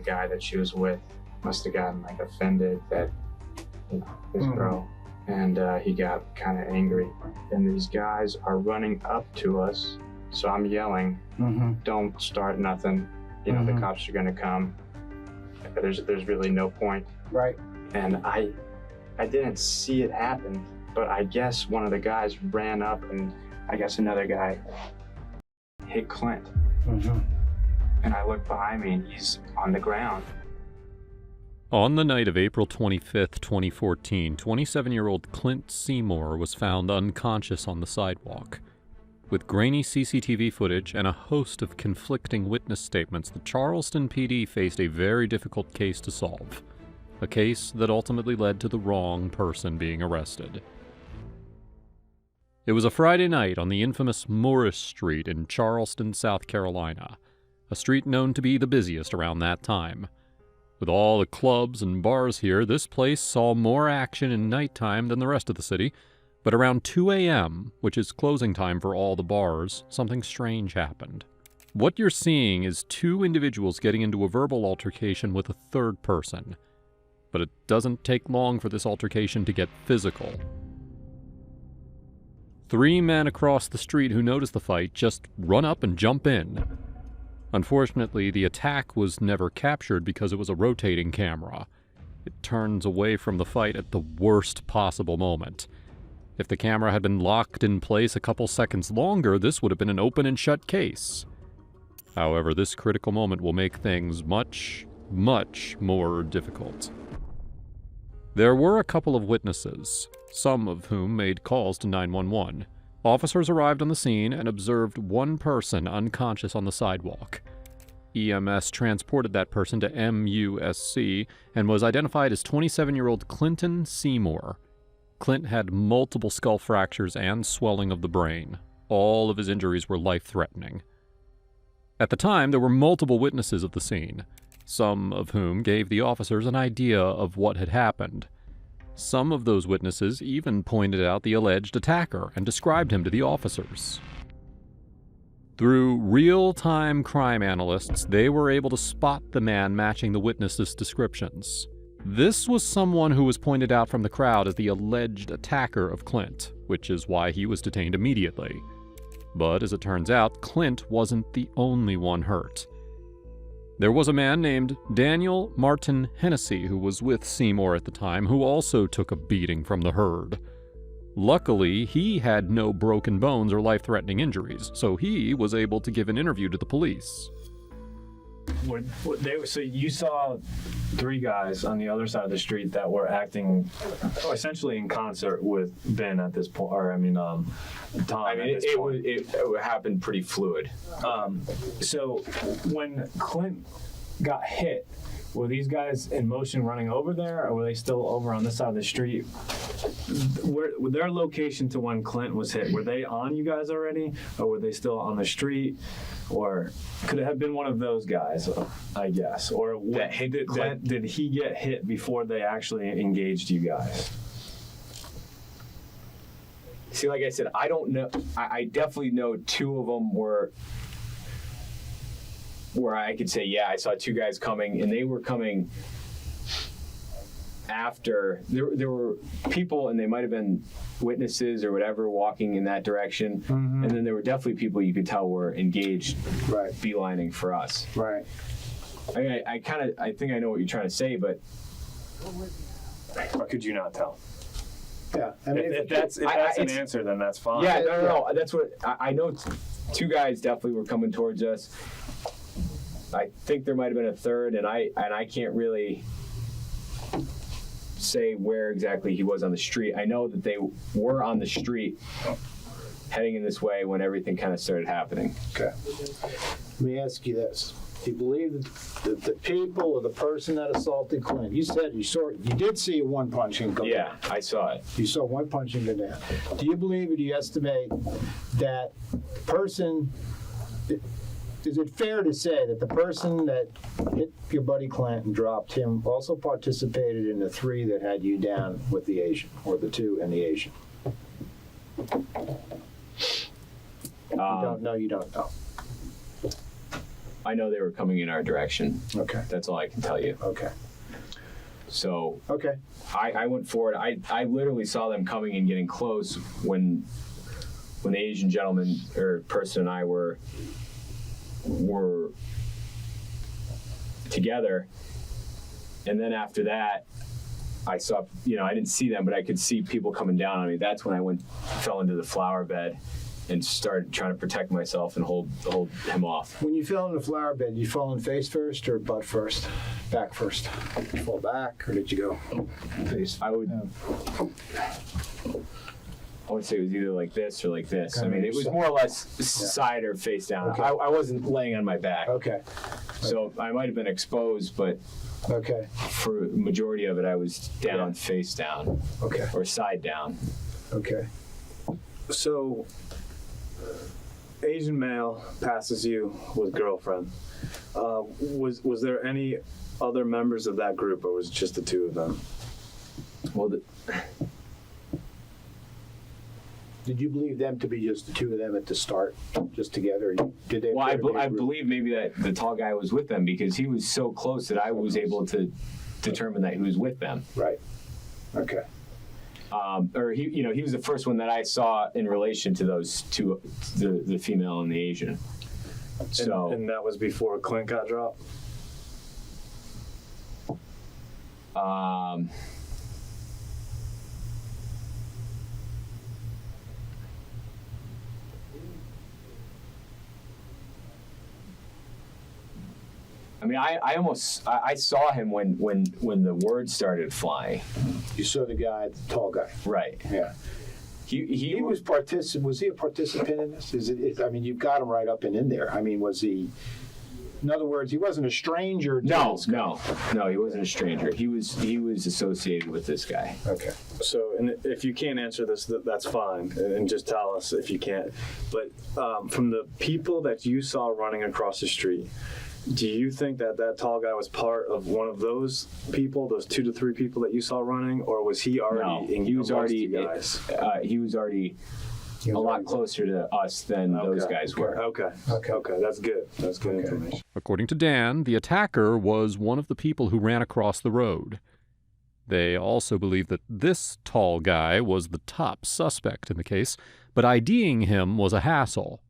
the guy that she was with must have gotten like offended that, you know, this girl, and he got kind of angry. And these guys are running up to us, so I'm yelling, "Don't start nothing. You know, the cops are gonna come. There's really no point." Right. And I didn't see it happen, but I guess one of the guys ran up, and I guess another guy hit Clint. And I look behind me, and he's on the ground. On the night of April 25th, 2014, 27-year-old Clint Seymour was found unconscious on the sidewalk. With grainy CCTV footage and a host of conflicting witness statements, the Charleston PD faced a very difficult case to solve. A case that ultimately led to the wrong person being arrested. It was a Friday night on the infamous Morris Street in Charleston, South Carolina, a street known to be the busiest around that time. With all the clubs and bars here, this place saw more action in nighttime than the rest of the city, but around 2 a.m., which is closing time for all the bars, something strange happened. What you're seeing is two individuals getting into a verbal altercation with a third person. But it doesn't take long for this altercation to get physical. 3 men across the street who notice the fight just run up and jump in. Unfortunately, the attack was never captured because it was a rotating camera. It turns away from the fight at the worst possible moment. If the camera had been locked in place a couple seconds longer, this would have been an open and shut case. However, this critical moment will make things much, much more difficult. There were a couple of witnesses, some of whom made calls to 911. Officers arrived on the scene and observed one person unconscious on the sidewalk. EMS transported that person to MUSC and was identified as 27-year-old Clint Seymour. Clint had multiple skull fractures and swelling of the brain. All of his injuries were life-threatening. At the time, there were multiple witnesses of the scene, some of whom gave the officers an idea of what had happened. Some of those witnesses even pointed out the alleged attacker and described him to the officers. Through real-time crime analysts, they were able to spot the man matching the witnesses' descriptions. This was someone who was pointed out from the crowd as the alleged attacker of Clint, which is why he was detained immediately. But as it turns out, Clint wasn't the only one hurt. There was a man named Daniel Martin Hennessy who was with Seymour at the time, who also took a beating from the herd. Luckily, he had no broken bones or life-threatening injuries, so he was able to give an interview to the police. So you saw 3 guys on the other side of the street that were acting essentially in concert with Ben at this point, or Tom. I mean, it happened pretty fluid. So when Clint got hit, were these guys in motion running over there, or were they still over on this side of the street? Their location to when Clint was hit, were they on you guys already, or were they still on the street? Or could it have been one of those guys, I guess? Or did he get hit before they actually engaged you guys? See, like I said, I don't know. I definitely know 2 of them were where I could say, yeah, I saw 2 guys coming, and they were coming after. There were people, and they might have been witnesses or whatever, walking in that direction. And then there were definitely people you could tell were engaged, Right. beelining for us. Right. I mean, I think I know what you're trying to say, but Or could you not tell? Yeah. I mean, If that's an answer, then that's fine. yeah, no. That's what I know. 2 guys definitely were coming towards us. I think there might have been a third, and I can't really say where exactly he was on the street. I know that they were on the street heading in this way when everything kind of started happening. Okay. Let me ask you this. Do you believe that the people or the person that assaulted Clint, you said you did see one punching go down. Yeah, I saw it. You saw one punching go down. Do you believe or do you estimate that person, is it fair to say that the person that hit your buddy Clint and dropped him also participated in the 3 that had you down with the Asian, or the 2 and the Asian? You don't know. I know they were coming in our direction. Okay. That's all I can tell you. Okay. So Okay. I went forward. I literally saw them coming and getting close when the Asian gentleman or person and I were together. And then after that, I saw, I didn't see them, but I could see people coming down on me. That's when I fell into the flower bed and started trying to protect myself and hold him off. When you fell in the flower bed, you fall in face first or butt first? Back first? Did you fall back or did you go face? I would say it was either like this or like this. I mean, it was more or less side or face down. Okay. I wasn't laying on my back. Okay. So I might have been exposed, but Okay. for the majority of it, I was down, face down, Okay. or side down. Okay. So, Asian male passes you with girlfriend. Was there any other members of that group, or was it just the two of them? Well, Did you believe them to be just the two of them at the start, just together? Did they? well, I appear to be a group? believe maybe that the tall guy was with them because he was so close that I was able to determine that he was with them. Right. Okay. Or he was the first one that I saw in relation to those two, the female and the Asian. So And that was before Clint got dropped? I mean, I saw him when the word started flying. You saw the guy, the tall guy. Right. Yeah. He was Was he a participant in this? I mean, you've got him right up and in there. I mean, was he? In other words, he wasn't a stranger. To this guy. No, he wasn't a stranger. He was associated with this guy. Okay. So, and if you can't answer this, that's fine, and just tell us if you can't. But from the people that you saw running across the street, do you think that tall guy was part of one of those people, those 2 to 3 people that you saw running, or was he already? No, he was already. You guys? He was already a lot closer to us than those guys were. Okay. That's good. That's good information. According to Dan, the attacker was one of the people who ran across the road. They also believe that this tall guy was the top suspect in the case, but IDing him was a hassle.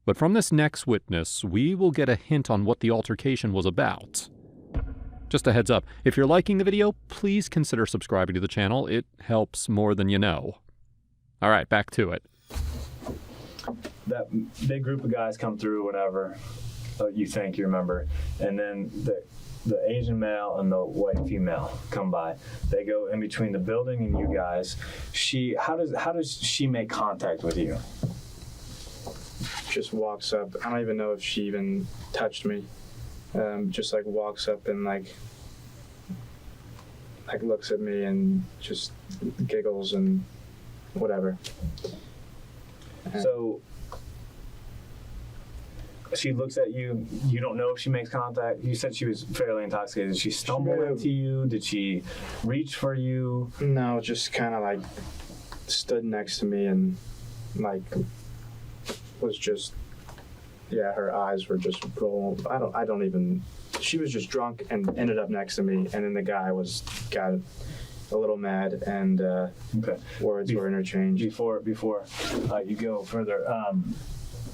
But from this next witness, we will get a hint on what the altercation was about. Just a heads up, if you're liking the video, please consider subscribing to the channel. It helps more than you know. All right, back to it. That big group of guys come through, whatever you remember, and then the Asian male and the white female come by. They go in between the building and you guys. How does she make contact with you? Just walks up. I don't even know if she even touched me. Just like walks up and like looks at me and just giggles and whatever. So she looks at you. You don't know if she makes contact. You said she was fairly intoxicated. Did she stumble into you? Did she reach for you? No, just kind of like stood next to me and like was just, her eyes were just rolling. I don't even, she was just drunk and ended up next to me, and then the guy got a little mad, and words were interchanged. Before you go further,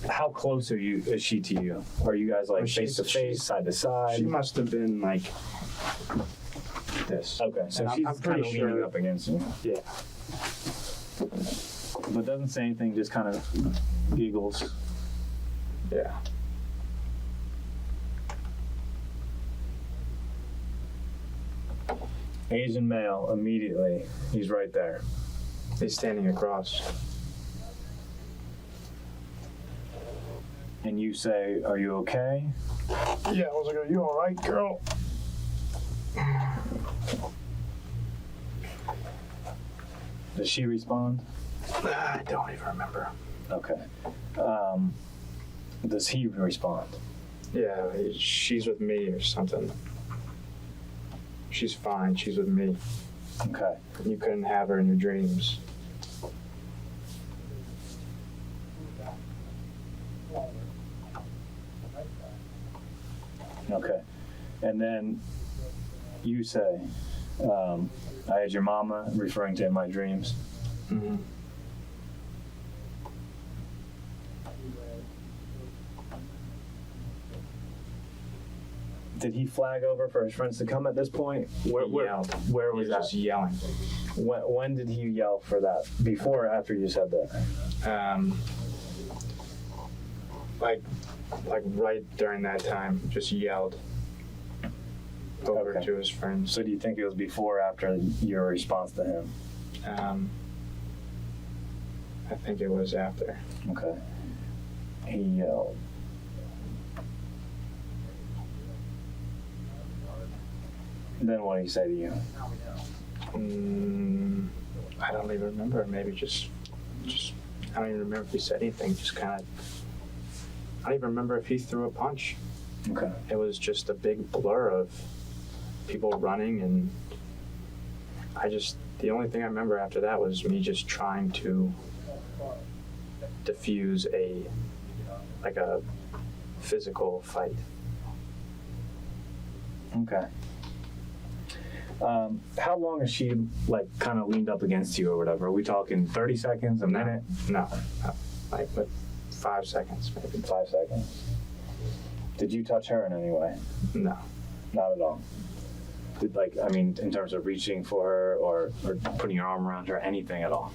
how close is she to you? Are you guys like face to face, side to side? She must have been like this. Okay, so and she's I'm kind of pretty leaning sure up against you. Yeah. But doesn't say anything, just kind of giggles. Yeah. Asian male, immediately, he's right there. He's standing across. And you say, "Are you okay?" Yeah, I was like, "Are you all right, girl?" Does she respond? I don't even remember. Okay. Does he respond? Yeah, she's with me or something. She's fine. She's with me. Okay. You couldn't have her in your dreams. Okay. And then you say, I had your mama, referring to in my dreams. Mm-hmm. Did he flag over for his friends to come at this point? Where was that? Just yelling. When did he yell for that? Before or after you said that? Like right during that time, just yelled over to his friends. So do you think it was before or after your response to him? I think it was after. Okay. He yelled. Then what did he say to you? I don't even remember. Maybe just I don't even remember if he said anything. Just kind of. I don't even remember if he threw a punch. Okay. It was just a big blur of people running, and the only thing I remember after that was me just trying to diffuse a physical fight. Okay. How long has she kind of leaned up against you or whatever? Are we talking 30 seconds, a minute? No, like 5 seconds maybe. 5 seconds. Did you touch her in any way? No. Not at all. Did in terms of reaching for her or putting your arm around her, anything at all?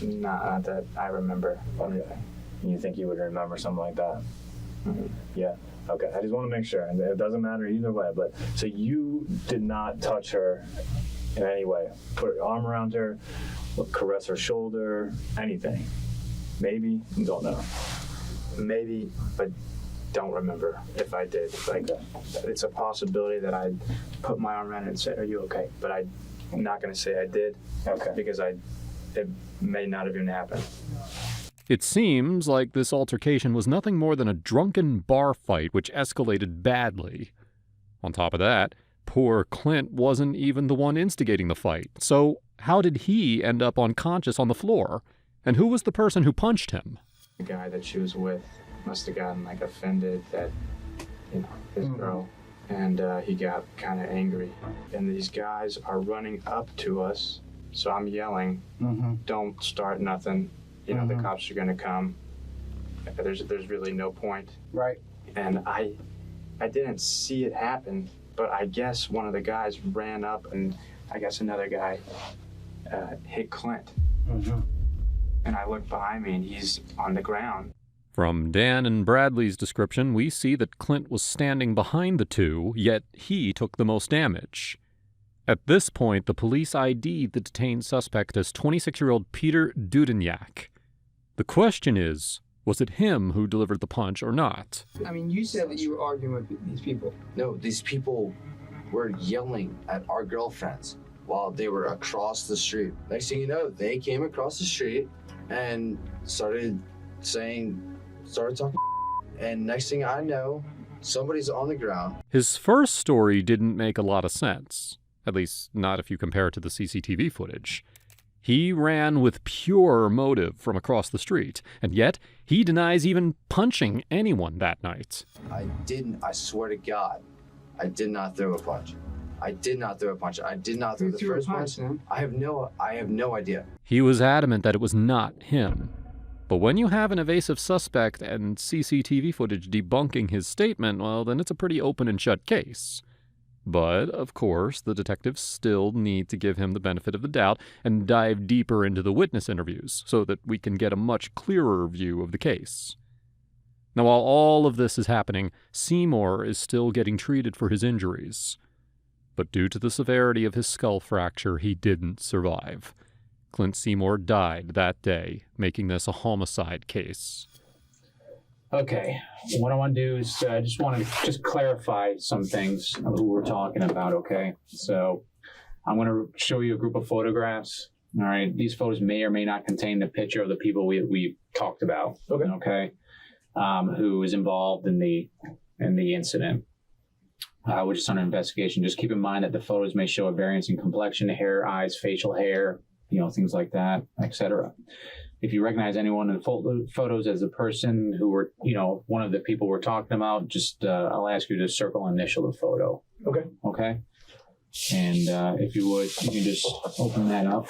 Not that I remember. Okay. And you think you would remember something like that? Mm-hmm. Yeah. Okay. I just want to make sure, and it doesn't matter either way. But so you did not touch her in any way, put your arm around her, caress her shoulder, anything? Maybe? Don't know. Maybe, but don't remember if I did. It's a possibility that I put my arm around her and said, "Are you okay?" But I'm not going to say I did. Okay. Because it may not have even happened. It seems like this altercation was nothing more than a drunken bar fight which escalated badly. On top of that, poor Clint wasn't even the one instigating the fight. So how did he end up unconscious on the floor? And who was the person who punched him? The guy that she was with must have gotten offended that, his girl. And he got kind of angry. And these guys are running up to us. So I'm yelling, "Don't start nothing. The cops are going to come. There's really no point." Right. And I didn't see it happen, but I guess one of the guys ran up, and I guess another guy hit Clint. And I looked behind me, and he's on the ground. From Dan and Bradley's description, we see that Clint was standing behind the two, yet he took the most damage. At this point, the police ID'd the detained suspect as 26-year-old Peter Dudenyak. The question is, was it him who delivered the punch or not? I mean, you said that you were arguing with these people. No, these people were yelling at our girlfriends while they were across the street. Next thing you know, they came across the street and started talking, and next thing I know, somebody's on the ground. His first story didn't make a lot of sense, at least not if you compare it to the CCTV footage. He ran with pure motive from across the street, and yet he denies even punching anyone that night. I swear to God, I did not throw a punch. I did not throw the first punch. I have no idea. He was adamant that it was not him. But when you have an evasive suspect and CCTV footage debunking his statement, well, then it's a pretty open and shut case. But, of course, the detectives still need to give him the benefit of the doubt and dive deeper into the witness interviews so that we can get a much clearer view of the case. Now, while all of this is happening, Seymour is still getting treated for his injuries. But due to the severity of his skull fracture, he didn't survive. Clint Seymour died that day, making this a homicide case. Okay, what I want to do is I just want to clarify some things of who we're talking about, okay? So I'm going to show you a group of photographs, all right? These photos may or may not contain the picture of the people we talked about, okay? Who is involved in the incident, which is under investigation. Just keep in mind that the photos may show a variance in complexion, hair, eyes, facial hair, things like that, etc. if you recognize anyone in the photos as the person who were, one of the people we're talking about, just I'll ask you to circle and initial the photo. Okay. Okay. And if you would, you can just open that up.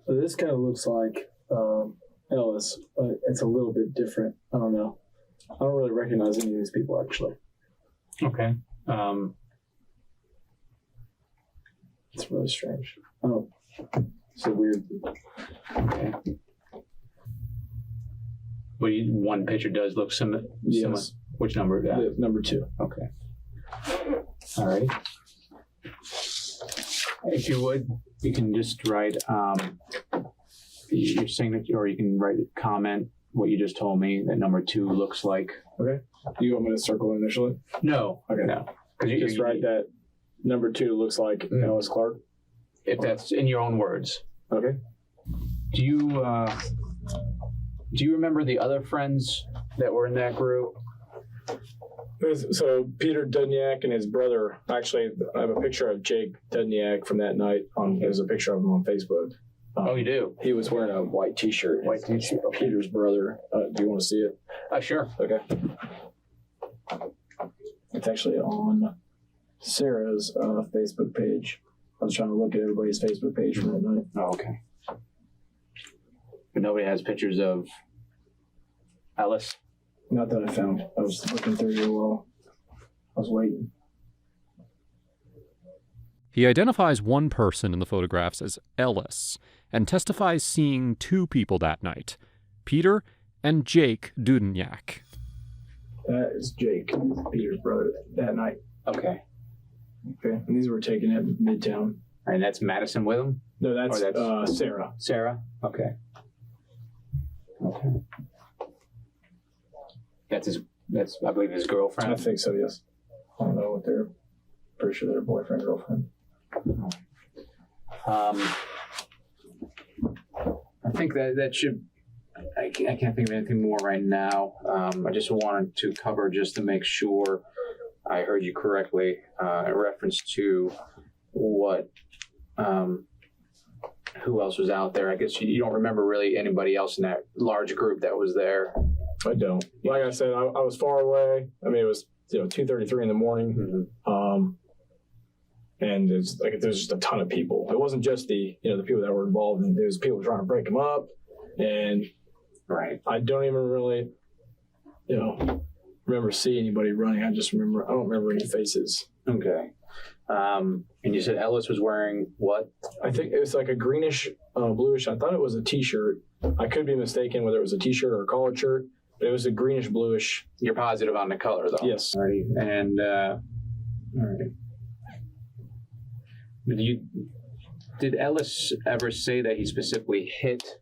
So this kind of looks like Ellis, but it's a little bit different. I don't know. I don't really recognize any of these people, actually. Okay. It's really strange. Oh, so weird. Okay. But one picture does look similar. Yes. Which number is that? The number 2. Okay. All right. If you would, you can just write your signature, or you can write a comment what you just told me that number 2 looks like. Okay. Do you want me to circle initially? No. Okay. No. Could you just write that number 2 looks like Ellis Clark? If that's in your own words. Okay. Do you remember the other friends that were in that group? So Peter Dudniak and his brother, actually, I have a picture of Jake Dudniak from that night. There's a picture of him on Facebook. Oh, you do? He was wearing a white T-shirt. White T-shirt. Peter's brother. Do you want to see it? Sure. Okay. It's actually on Sarah's Facebook page. I was trying to look at everybody's Facebook page from that night. Oh, okay. But nobody has pictures of Ellis? Not that I found. I was looking through your wall. I was waiting. He identifies one person in the photographs as Ellis and testifies seeing 2 people that night, Peter and Jake Dudniak. That is Jake, Peter's brother, that night. Okay. Okay. And these were taken at Midtown. And that's Madison with him? No, that's Sarah. Sarah? Okay. Okay. That's I believe his girlfriend. I think so, yes. I don't know what they're, pretty sure they're boyfriend, girlfriend. I think that should, I can't think of anything more right now. I just wanted to cover just to make sure I heard you correctly in reference to what, who else was out there. I guess you don't remember really anybody else in that large group that was there. I don't. Like I said, I was far away. I mean, it was 2:33 in the morning, and there's just a ton of people. It wasn't just the people that were involved, and there was people trying to break them up, and right. I don't even really, remember seeing anybody running. I don't remember any faces. Okay. And you said Ellis was wearing what? I think it was like a greenish, bluish. I thought it was a T-shirt. I could be mistaken whether it was a T-shirt or a collared shirt. But it was a greenish bluish. You're positive on the color, though. Yes. Alrighty. And all right. Did Ellis ever say that he specifically hit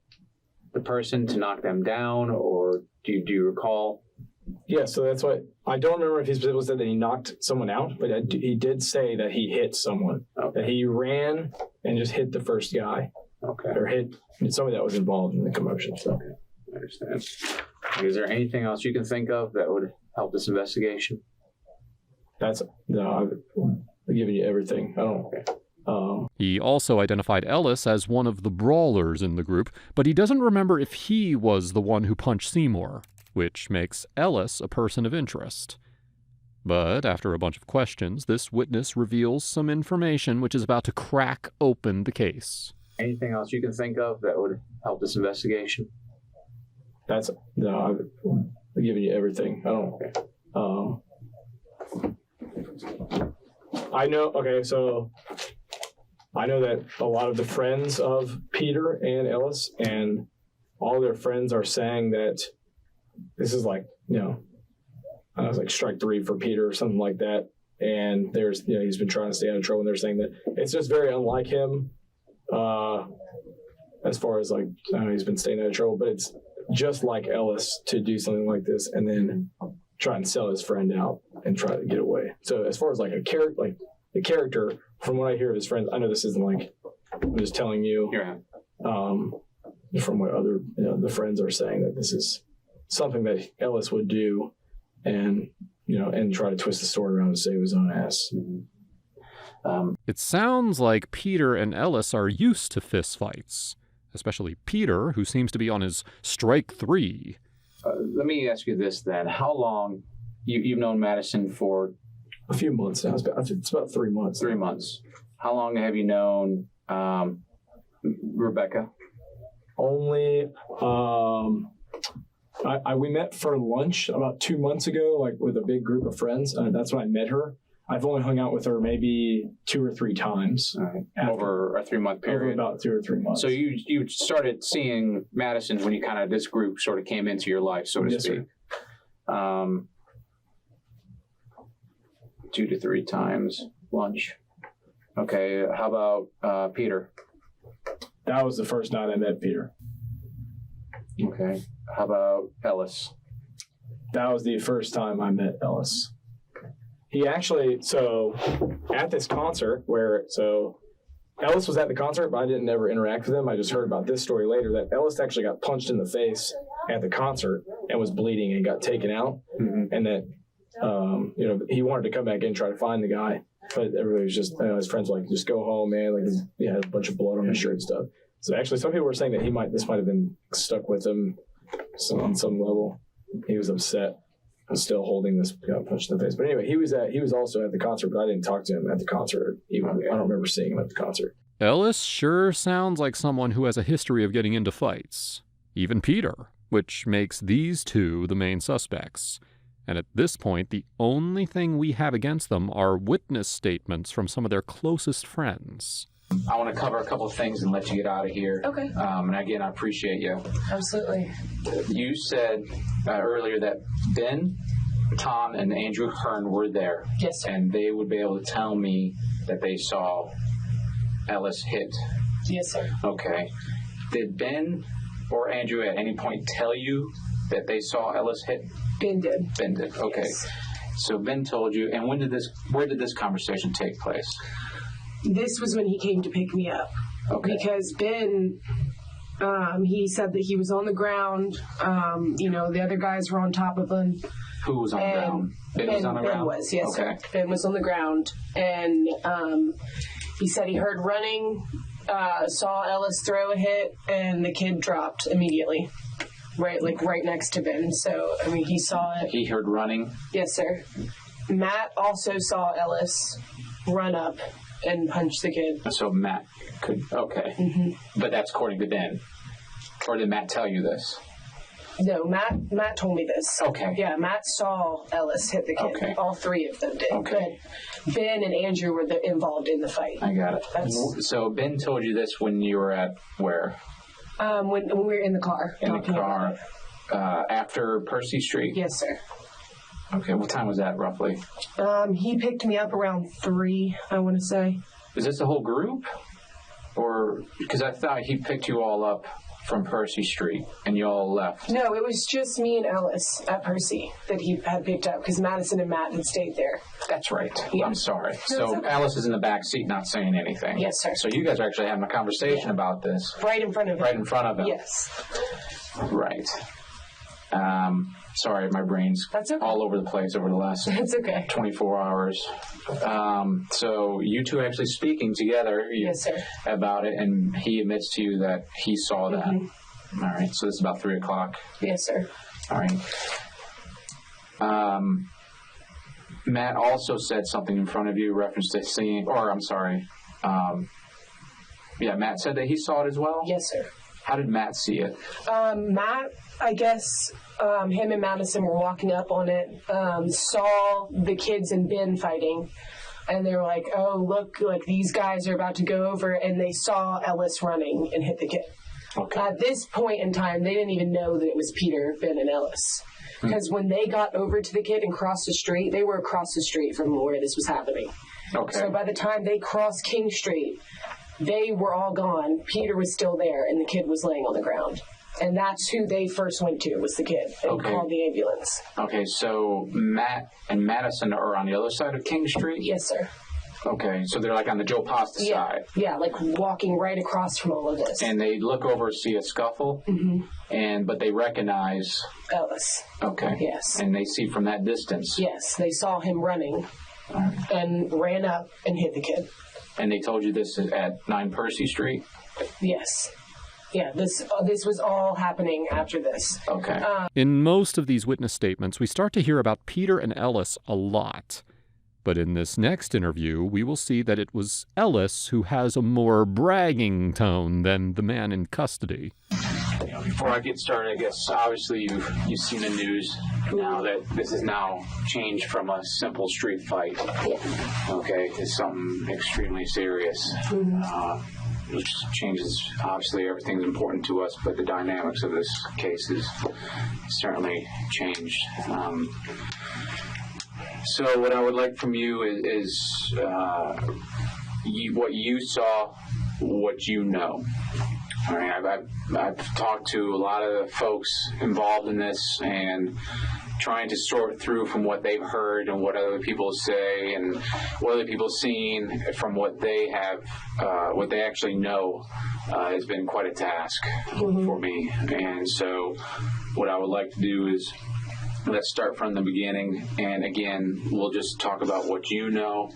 the person to knock them down, or do you recall? Yeah. So that's what I don't remember if he specifically said that he knocked someone out, but he did say that he hit someone. Okay. That he ran and just hit the first guy. Okay. Or hit somebody that was involved in the commotion. So. Okay. I understand. Is there anything else you can think of that would help this investigation? I've given you everything. I don't. Okay. He also identified Ellis as one of the brawlers in the group, but he doesn't remember if he was the one who punched Seymour, which makes Ellis a person of interest. But after a bunch of questions, this witness reveals some information which is about to crack open the case. Anything else you can think of that would help this investigation? I've given you everything. I don't. I know. Okay, so I know that a lot of the friends of Peter and Ellis and all their friends are saying that this is like, I was like strike 3 for Peter or something like that. And there's, he's been trying to stay out of trouble, and they're saying that it's just very unlike him as far as like, I know he's been staying out of trouble, but it's just like Ellis to do something like this and then try and sell his friend out and try to get away. So as far as like the character, from what I hear of his friends, I know this isn't like, I'm just telling you, from what other, the friends are saying, that this is something that Ellis would do and, and try to twist the story around to save his own ass. It sounds like Peter and Ellis are used to fistfights, especially Peter, who seems to be on his strike 3. Let me ask you this then. How long, you've known Madison for? A few months now. It's about 3 months. 3 months. How long have you known Rebecca? Only, we met for lunch about 2 months ago, like with a big group of friends. That's when I met her. I've only hung out with her maybe 2 or 3 times. Over a 3-month period? Over about 2 or 3 months. So you started seeing Madison when you this group sort of came into your life, so to speak. Sir. 2 to 3 times lunch. Okay, how about Peter? That was the first night I met Peter. Okay, how about Ellis? That was the first time I met Ellis. He actually, at this concert Ellis was at the concert, but I didn't ever interact with him. I just heard about this story later, that Ellis actually got punched in the face at the concert and was bleeding and got taken out. Mm-hmm. And that, he wanted to come back in and try to find the guy, but everybody was just, his friends were like, just go home, man. Like, he had a bunch of blood on his shirt and stuff. So actually, some people were saying that this might have been stuck with him on some level. He was upset. I was still holding this punch in the face. But anyway, he was also at the concert, but I didn't talk to him at the concert. I don't remember seeing him at the concert. Ellis sure sounds like someone who has a history of getting into fights. Even Peter, which makes these two the main suspects. And at this point, the only thing we have against them are witness statements from some of their closest friends. I want to cover a couple of things and let you get out of here. Okay. And again, I appreciate you. Absolutely. You said earlier that Ben, Tom, and Andrew Hearn were there. Yes, sir. And they would be able to tell me that they saw Ellis hit. Yes, sir. Okay. Did Ben or Andrew at any point tell you that they saw Ellis hit? Ben did. Ben did. Okay. Yes. So Ben told you. And where did this conversation take place? This was when he came to pick me up. Okay. Because Ben, he said that he was on the ground. The other guys were on top of him. Who was on the ground? Ben was on the ground? Ben was, yes, okay. sir. Ben was on the ground. And he said he heard running, saw Ellis throw a hit, and the kid dropped immediately. Right next to Ben. So, he saw it. He heard running? Yes, sir. Matt also saw Ellis run up and punch the kid. So Matt could, okay. Mm-hmm. But that's according to Ben. Or did Matt tell you this? No, Matt told me this. Okay. Yeah, Matt saw Ellis hit the kid. Okay. All 3 of them did. Okay. But Ben and Andrew were involved in the fight. I got it. So Ben told you this when you were at where? When we were in the car. In the car. After Percy Street? Yes, sir. Okay, what time was that roughly? He picked me up around 3, I want to say. Is this the whole group? Or, because I thought he picked you all up from Percy Street and you all left. No, it was just me and Ellis at Percy that he had picked up because Madison and Matt had stayed there. That's right. Yeah. I'm sorry. No, so okay. Alice is in the back seat not saying anything. Yes, sir. So you guys are actually having a conversation about this. Right in front of him. Right in front of him. Yes. Right. Sorry, my brain's That's okay. all over the place over the last That's okay. 24 hours. So you two are actually speaking together Yes, sir. about it, and he admits to you that he saw that. Mm-hmm. All right, so this is about 3 o'clock. Yes, sir. All right. Matt also said something in front of you, reference to seeing, or I'm sorry. Matt said that he saw it as well? Yes, sir. How did Matt see it? Matt, I guess, him and Madison were walking up on it, saw the kids and Ben fighting, and they were like, oh, look, like these guys are about to go over, and they saw Ellis running and hit the kid. Okay. At this point in time, they didn't even know that it was Peter, Ben, and Ellis. Because when they got over to the kid and crossed the street, they were across the street from where this was happening. Okay. So by the time they crossed King Street, they were all gone. Peter was still there, and the kid was laying on the ground. And that's who they first went to, was the kid, and called the ambulance. Okay, so Matt and Madison are on the other side of King Street? Yes, sir. Okay, so they're like on the Joe Pasta side. Yeah, like walking right across from all of this. And they look over, see a scuffle, but they recognize Ellis. Okay. Yes. And they see from that distance. Yes, they saw him running and ran up and hit the kid. And they told you this is at 9 Percy Street? Yes. Yeah, this was all happening after this. Okay. In most of these witness statements, we start to hear about Peter and Ellis a lot. But in this next interview, we will see that it was Ellis who has a more bragging tone than the man in custody. Before I get started, I guess obviously you've seen the news now that this has now changed from a simple street fight. Okay, it's something extremely serious. Which changes, obviously everything's important to us, but the dynamics of this case has certainly changed. So what I would like from you is what you saw, what you know. All right, I've talked to a lot of the folks involved in this and trying to sort through from what they've heard and what other people say and what other people have seen from what they have, what they actually know has been quite a task for me. And so what I would like to do is let's start from the beginning, and again, we'll just talk about what you know,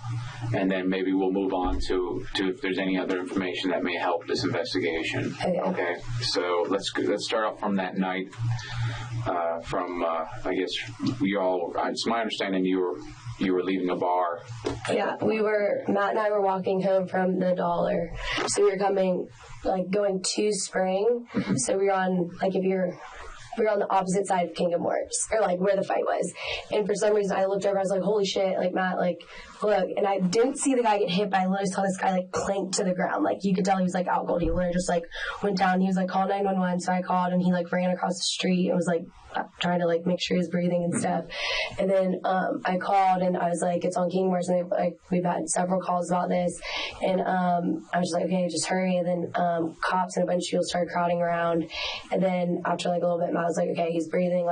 and then maybe we'll move on to if there's any other information that may help this investigation. Okay. So let's start off from that night. I guess it's my understanding you were leaving a bar. Yeah, Matt and I were walking home from the Dollar. So we were going to Spring. So we were on, we were on the opposite side of Kingdom Works, or where the fight was. And for some reason, I looked over, I was like, holy shit, Matt, look. And I didn't see the guy get hit, but I literally saw this guy, clank to the ground. You could tell he was, out cold. He literally just, went down. He was call 911. So I called, and he, ran across the street and was, trying to, make sure he was breathing and stuff. And then I called, and I was like, it's on King Works, and we've had several calls about this. And I was just like, okay, just hurry. And then cops and a bunch of people started crowding around. And then after, a little bit, I was like, okay, he's breathing.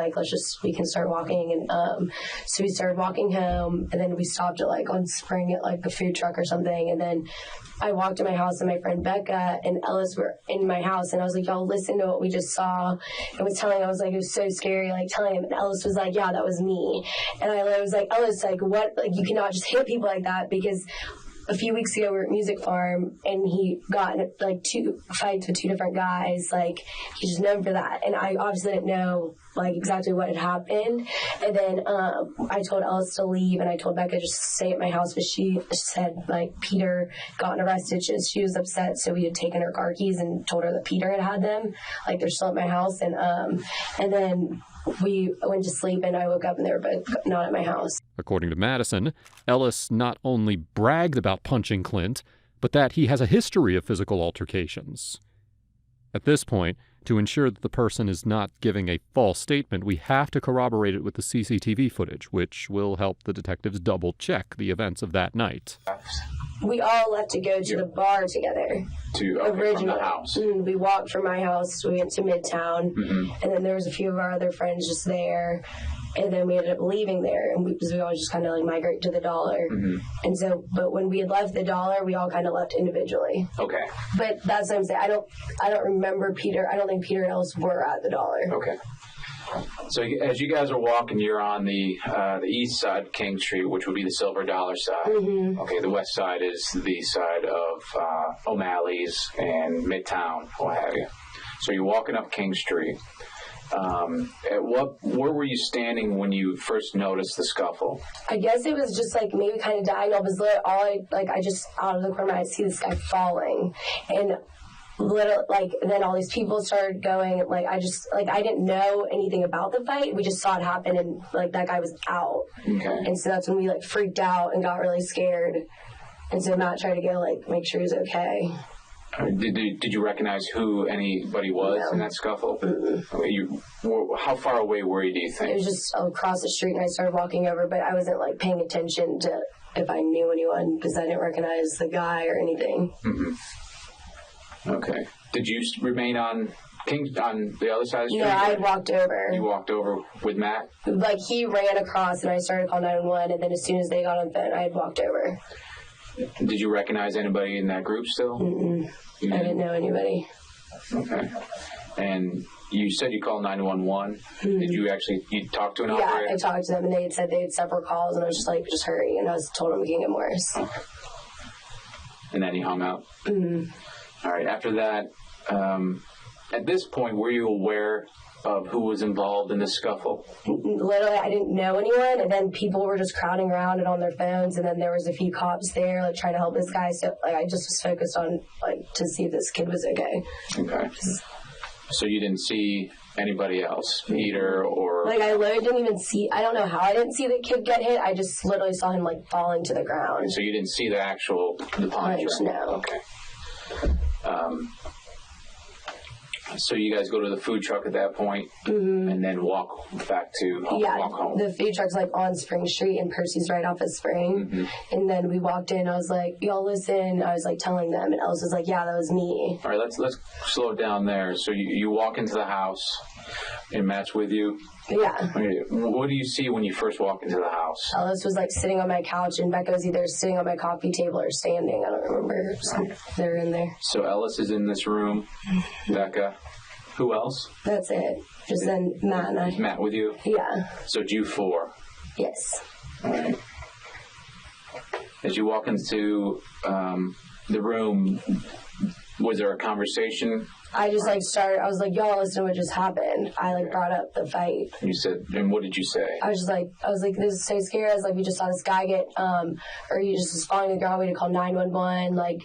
We can start walking. And so we started walking home, and then we stopped at, on Spring at, a food truck or something. And then I walked to my house, and my friend Becca and Ellis were in my house, and I was like, y'all, listen to what we just saw. And was telling, I was like, it was so scary, telling him, and Ellis was like, yeah, that was me. And I was like, Ellis, what, you cannot just hit people like that, because a few weeks ago we were at Music Farm, and he got in 2 fights with 2 different guys. He's just known for that. And I obviously didn't know exactly what had happened. And then I told Ellis to leave, and I told Becca just to stay at my house, but she said Peter gotten arrested. She was upset, so we had taken her car keys and told her that Peter had them. They're still at my house. And then we went to sleep, and I woke up, and they were both not at my house. According to Madison, Ellis not only bragged about punching Clint, but that he has a history of physical altercations. At this point, to ensure that the person is not giving a false statement, we have to corroborate it with the CCTV footage, which will help the detectives double-check the events of that night. We all left to go to the bar together. Originally. From the house. We walked from my house, we went to Midtown, and then there was a few of our other friends just there. And then we ended up leaving there, and because we always just kind of migrate to the Dollar. And so, but when we had left the Dollar, we all kind of left individually. Okay. But that's what I'm saying. I don't remember Peter. I don't think Peter and Ellis were at the Dollar. Okay. So as you guys are walking, you're on the east side of King Street, which would be the Silver Dollar side. Okay, the west side is the side of O'Malley's and Midtown, what have you. So you're walking up King Street. Where were you standing when you first noticed the scuffle? I guess it was just maybe kind of diagonal, because I just out of the corner I see this guy falling, and then all these people started going, like, I didn't know anything about the fight. We just saw it happen, and, like, that guy was out. Okay. And so that's when we, like, freaked out and got really scared. And so Matt tried to go, like, make sure he was okay. Did you recognize who anybody was in that scuffle? How far away were you, do you think? It was just across the street, and I started walking over, but I wasn't, like, paying attention to if I knew anyone because I didn't recognize the guy or anything. Mm-hmm. Okay. Did you remain on the other side of the street? No, I had walked over. You walked over with Matt? Like, he ran across, and I started calling 911, and then as soon as they got on the phone, I had walked over. Did you recognize anybody in that group still? Mm-mm. I didn't know anybody. Okay. And you said you called 911. Mm-hmm. Did you actually talk to an operator? Yeah, I talked to them, and they had said they had several calls, and I was just like, just hurry. And I was told them we can't get worse. Okay. And then he hung up? Mm-hmm. All right. After that, at this point, were you aware of who was involved in the scuffle? Literally, I didn't know anyone, and then people were just crowding around and on their phones, and then there was a few cops there, like, trying to help this guy, so, like, I just was focused on, like, to see if this kid was okay. Okay. So you didn't see anybody else, Peter, or... Like, I literally didn't even see, I don't know how I didn't see the kid get hit, I just literally saw him, like, falling to the ground. So you didn't see the punch? No. Okay. So you guys go to the food truck at that point, and then walk back to walk home. The food truck's like on Spring Street, and Percy's right off of Spring. And then we walked in. I was like, "Y'all listen." I was like telling them, and Ellis was like, "Yeah, that was me." All right, let's slow it down there. So you walk into the house, and Matt's with you. Yeah. Okay. What do you see when you first walk into the house? Ellis was like sitting on my couch, and Becca was either sitting on my coffee table or standing. I don't remember. They were in there. So Ellis is in this room. Becca. Who else? That's it. Just then Matt and I. Is Matt with you? Yeah. So you four. Yes. All right. As you walk into the room, was there a conversation? I just like started. I was like, "Y'all, listen to what just happened." I like brought up the fight. You said, and what did you say? I was like, "This is so scary." I was like, "We just saw this guy get, or he just was falling to the ground. We had to call 911." Like,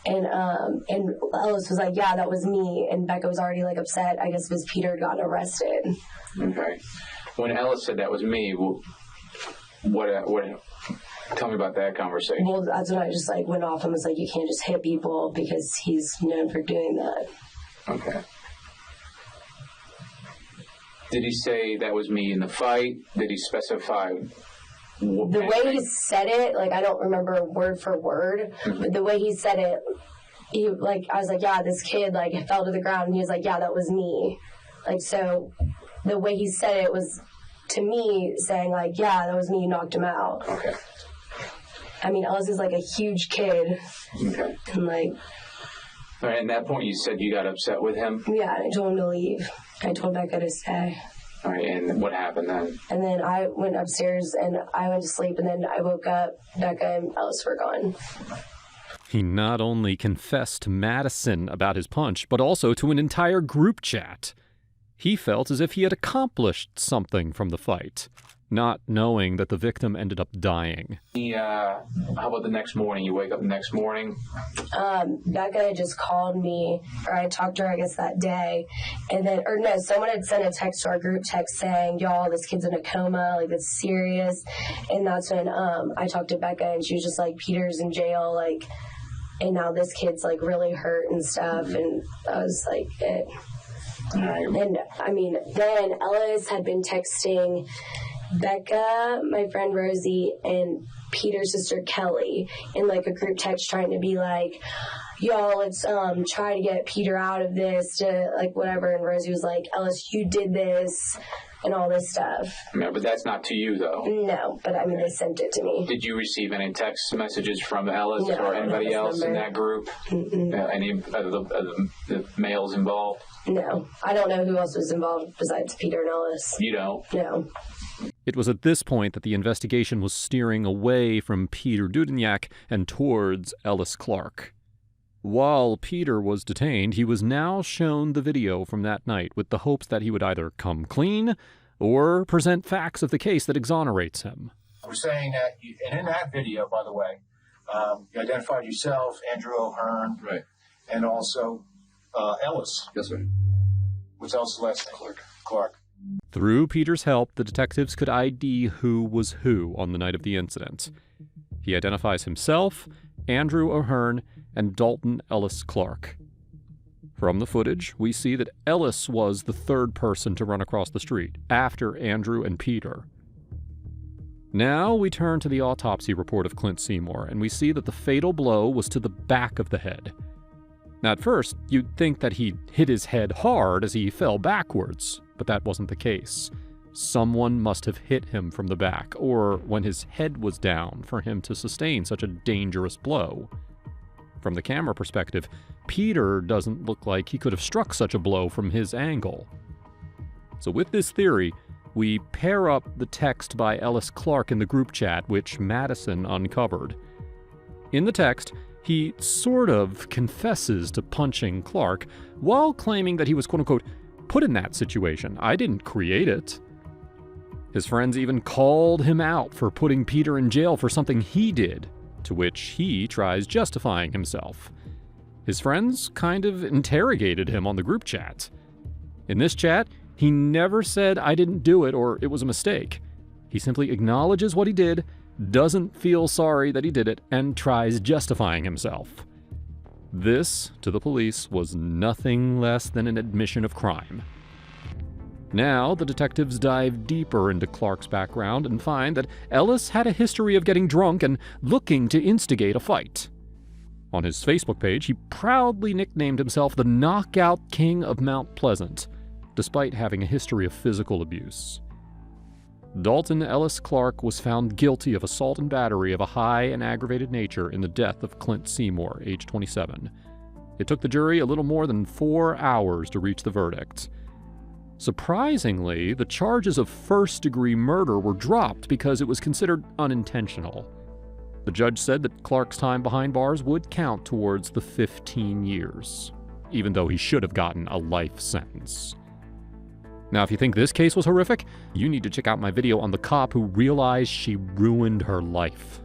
and Ellis was like, "Yeah, that was me." And Becca was already like upset. I guess because Peter had gotten arrested. Okay. When Ellis said that was me, what? Tell me about that conversation. Well, that's when I just like went off and was like, "You can't just hit people because he's known for doing that." Okay. Did he say that was me in the fight? Did he specify? The way he said it, like, I don't remember word for word, but the way he said it, he, like, I was like, "Yeah, this kid, like, fell to the ground," and he was like, "Yeah, that was me." Like, so the way he said it was to me saying, like, "Yeah, that was me, you knocked him out." Okay. I mean, Ellis is, like, a huge kid. Okay. And, like... All right, at that point, you said you got upset with him? Yeah, and I told him to leave. I told Becca to stay. All right, and what happened then? And then I went upstairs, and I went to sleep, and then I woke up, Becca and Ellis were gone. He not only confessed to Madison about his punch, but also to an entire group chat. He felt as if he had accomplished something from the fight, not knowing that the victim ended up dying. How about the next morning? You wake up the next morning? Becca had just called me, or I talked to her, I guess, that day. And then, or no, someone had sent a text to our group text saying, "Y'all, this kid's in a coma, like, it's serious." And that's when I talked to Becca, and she was just like, "Peter's in jail, like, and now this kid's, like, really hurt and stuff." And I was like, it. And, I mean, then Ellis had been texting Becca, my friend Rosie, and Peter's sister Kelly in like a group text trying to be like, "Y'all, let's try to get Peter out of this," to like whatever. And Rosie was like, "Ellis, you did this," and all this stuff. Yeah, but that's not to you though. No, but I mean, they sent it to me. Did you receive any text messages from Ellis or anybody else in that group? Any of the males involved? No, I don't know who else was involved besides Peter and Ellis. You don't? No. It was at this point that the investigation was steering away from Peter Dudeniak and towards Ellis Clark. While Peter was detained, he was now shown the video from that night with the hopes that he would either come clean or present facts of the case that exonerates him. We're saying that, and in that video, by the way, you identified yourself, Andrew O'Hearn, right, and also Ellis. Yes, sir. What's Ellis' last name? Clark. Through Peter's help, the detectives could ID who was who on the night of the incident. He identifies himself, Andrew O'Hearn, and Dalton Ellis Clark. From the footage, we see that Ellis was the third person to run across the street, after Andrew and Peter. Now we turn to the autopsy report of Clint Seymour, and we see that the fatal blow was to the back of the head. Now, at first, you'd think that he hit his head hard as he fell backwards, but that wasn't the case. Someone must have hit him from the back, or when his head was down, for him to sustain such a dangerous blow. From the camera perspective, Peter doesn't look like he could have struck such a blow from his angle. So with this theory, we pair up the text by Ellis Clark in the group chat, which Madison uncovered. In the text, he sort of confesses to punching Clark, while claiming that he was quote-unquote put in that situation. I didn't create it. His friends even called him out for putting Peter in jail for something he did, to which he tries justifying himself. His friends kind of interrogated him on the group chat. In this chat, he never said, "I didn't do it," or "it was a mistake." He simply acknowledges what he did, doesn't feel sorry that he did it, and tries justifying himself. This, to the police, was nothing less than an admission of crime. Now, the detectives dive deeper into Clark's background and find that Ellis had a history of getting drunk and looking to instigate a fight. On his Facebook page, he proudly nicknamed himself the Knockout King of Mount Pleasant, despite having a history of physical abuse. Dalton Ellis Clark was found guilty of assault and battery of a high and aggravated nature in the death of Clint Seymour, age 27. It took the jury a little more than 4 hours to reach the verdict. Surprisingly, the charges of first-degree murder were dropped because it was considered unintentional. The judge said that Clark's time behind bars would count towards the 15 years, even though he should have gotten a life sentence. Now, if you think this case was horrific, you need to check out my video on the cop who realized she ruined her life.